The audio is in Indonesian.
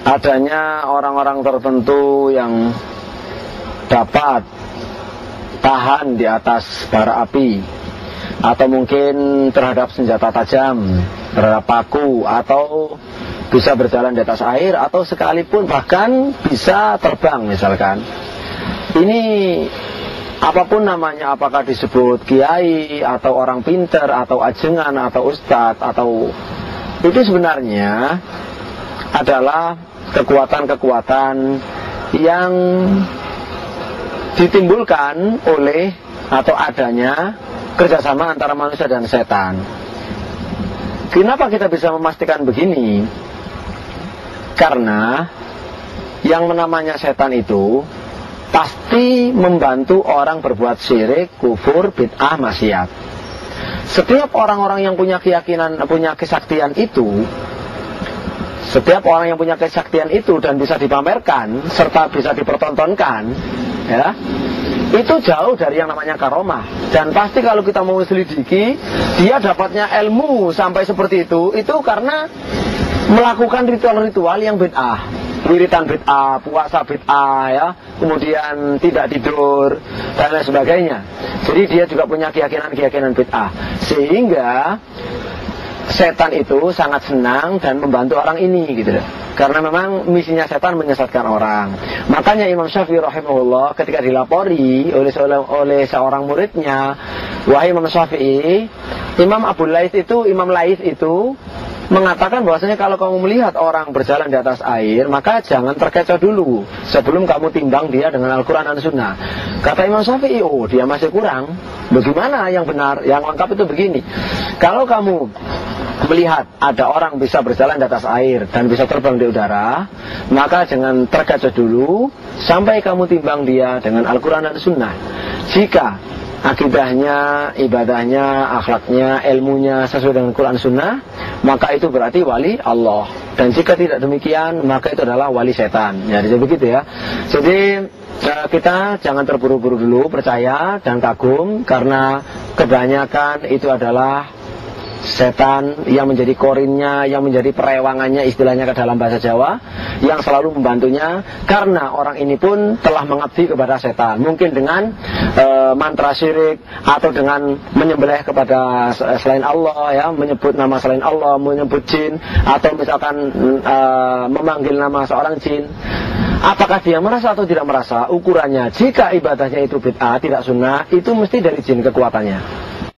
adanya orang-orang tertentu yang dapat tahan di atas bara api, atau mungkin terhadap senjata tajam, terhadap paku, atau bisa berjalan di atas air, atau sekalipun bahkan bisa terbang misalkan. Ini apapun namanya, apakah disebut kiai atau orang pinter atau ajengan atau ustadz, atau itu sebenarnya adalah kekuatan-kekuatan yang ditimbulkan oleh atau adanya kerjasama antara manusia dan setan. Kenapa kita bisa memastikan begini? Karena yang namanya setan itu pasti membantu orang berbuat syirik, kufur, bid'ah, maksiat. Setiap orang-orang yang punya keyakinan, punya kesaktian itu, setiap orang yang punya kesaktian itu dan bisa dipamerkan serta bisa dipertontonkan, ya, itu jauh dari yang namanya karomah. Dan pasti kalau kita mau selidiki, dia dapatnya ilmu sampai seperti itu karena melakukan ritual-ritual yang bid'ah, wiritan bid'ah, puasa bid'ah, ya, kemudian tidak tidur dan lain sebagainya. Jadi dia juga punya keyakinan-keyakinan bid'ah, sehingga setan itu sangat senang dan membantu orang ini, gitu. Karena memang misinya setan menyesatkan orang. Makanya Imam Syafi'i rahimahullah ketika dilapori oleh seorang muridnya, wahai Imam Syafi'i, Imam Laits itu mengatakan bahwasanya kalau kamu melihat orang berjalan di atas air, maka jangan terkecoh dulu sebelum kamu timbang dia dengan Al-Quran dan Sunnah. Kata Imam Syafi'i, oh dia masih kurang. Bagaimana yang benar, yang lengkap itu begini. Kalau kamu melihat ada orang bisa berjalan di atas air dan bisa terbang di udara, maka jangan terkecoh dulu sampai kamu timbang dia dengan Al-Quran dan Sunnah. Jika akidahnya, ibadahnya, akhlaknya, ilmunya sesuai dengan Quran Sunnah, maka itu berarti wali Allah. Dan jika tidak demikian, maka itu adalah wali setan. Ya, jadi begitu ya. Jadi kita jangan terburu-buru dulu percaya dan kagum, karena kebanyakan itu adalah setan yang menjadi korinnya, yang menjadi perewangannya, istilahnya ke dalam bahasa Jawa, yang selalu membantunya. Karena orang ini pun telah mengabdi kepada setan, mungkin dengan mantra syirik, atau dengan menyembelih kepada selain Allah, ya, menyebut nama selain Allah, menyebut jin, atau misalkan memanggil nama seorang jin. Apakah dia merasa atau tidak merasa? Ukurannya, jika ibadahnya itu bid'ah, tidak sunnah, itu mesti dari jin kekuatannya.